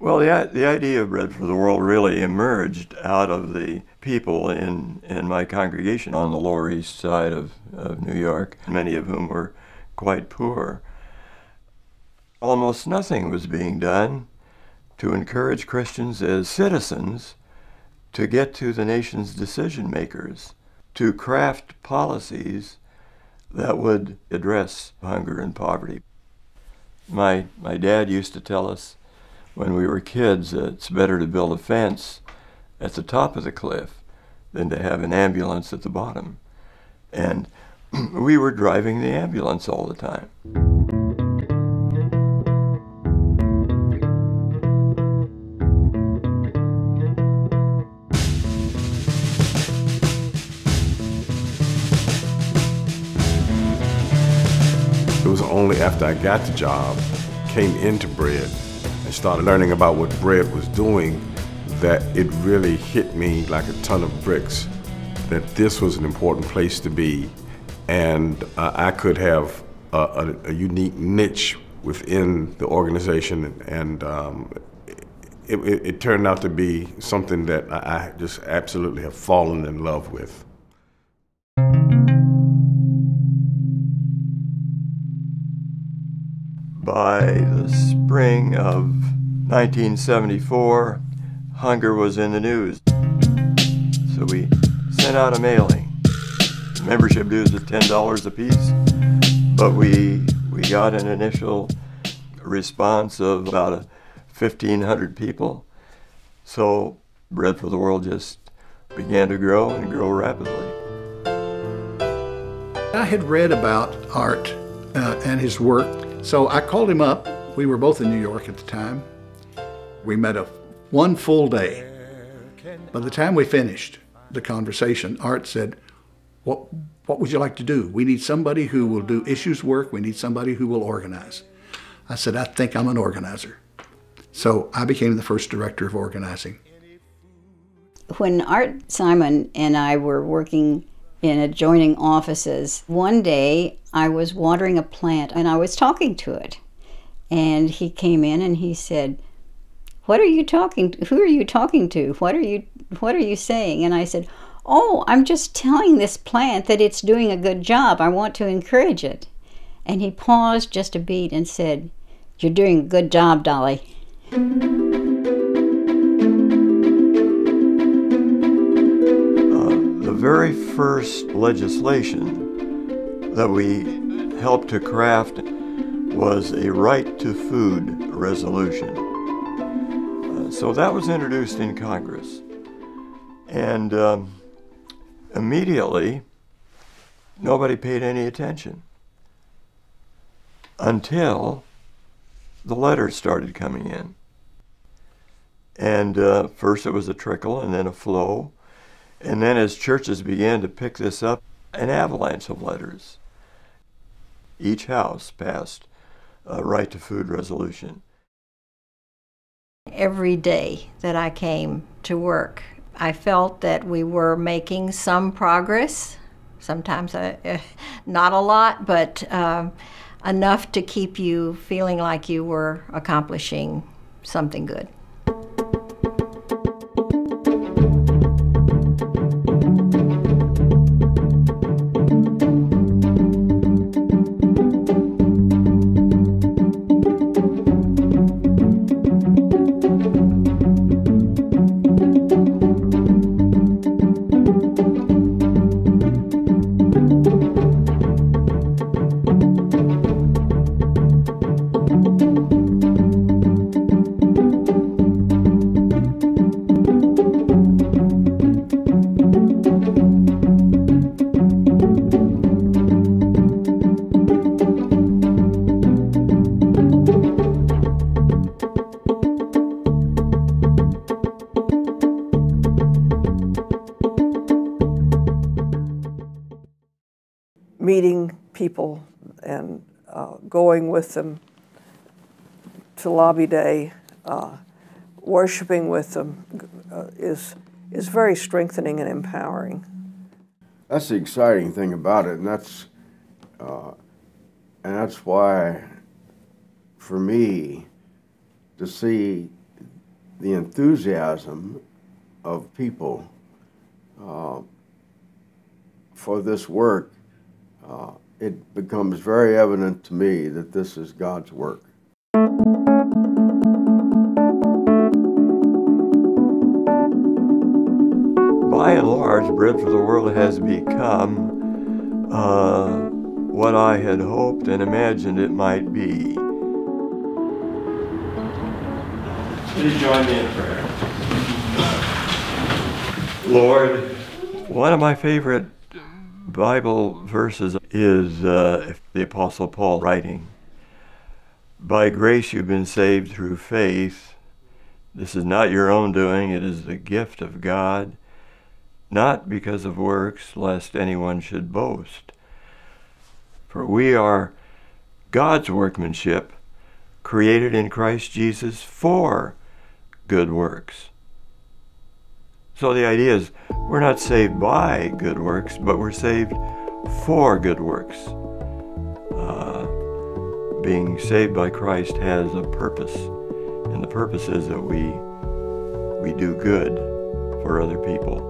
Well, the idea of Bread for the World really emerged out of the people in my congregation on the Lower East Side of New York, many of whom were quite poor. Almost nothing was being done to encourage Christians as citizens to get to the nation's decision makers, to craft policies that would address hunger and poverty. My dad used to tell us when we were kids that it's better to build a fence at the top of the cliff than to have an ambulance at the bottom. And we were driving the ambulance all the time. It was only after I got the job, came into Bread, and started learning about what Bread was doing that it really hit me like a ton of bricks, that this was an important place to be, and I could have a unique niche within the organization, and it turned out to be something that I just absolutely have fallen in love with. By the spring of 1974, hunger was in the news. So we sent out a mailing. Membership dues at $10 a piece, but we got an initial response of about 1,500 people. So Bread for the World just began to grow and grow rapidly. I had read about Art and his work, so I called him up. We were both in New York at the time. We met one full day. By the time we finished the conversation, Art said, what would you like to do? We need somebody who will do issues work. We need somebody who will organize. I said, I think I'm an organizer. So I became the first director of organizing. When Art Simon and I were working in adjoining offices, one day I was watering a plant and I was talking to it. And he came in and he said, "What are you talking to? Who are you talking to? What are you saying?" And I said, "Oh, I'm just telling this plant that it's doing a good job. I want to encourage it." And he paused just a beat and said, "You're doing a good job, Dolly." The very first legislation that we helped to craft was a right to food resolution. So that was introduced in Congress. And immediately, nobody paid any attention until the letters started coming in. And first it was a trickle and then a flow. And then as churches began to pick this up, an avalanche of letters. Each house passed a right to food resolution. Every day that I came to work, I felt that we were making some progress. Sometimes not a lot, but enough to keep you feeling like you were accomplishing something good. Meeting people and going with them to Lobby Day, worshiping with them is very strengthening and empowering. That's the exciting thing about it, and that's why, for me, to see the enthusiasm of people for this work, it becomes very evident to me that this is God's work. By and large, Bread for the World has become what I had hoped and imagined it might be. Please join me in prayer. Lord, one of my favorite Bible verses is the Apostle Paul writing, "By grace you've been saved through faith. This is not your own doing, it is the gift of God, not because of works, lest anyone should boast. For we are God's workmanship, created in Christ Jesus for good works." So the idea is, we're not saved by good works, but we're saved for good works. Being saved by Christ has a purpose, and the purpose is that we do good for other people.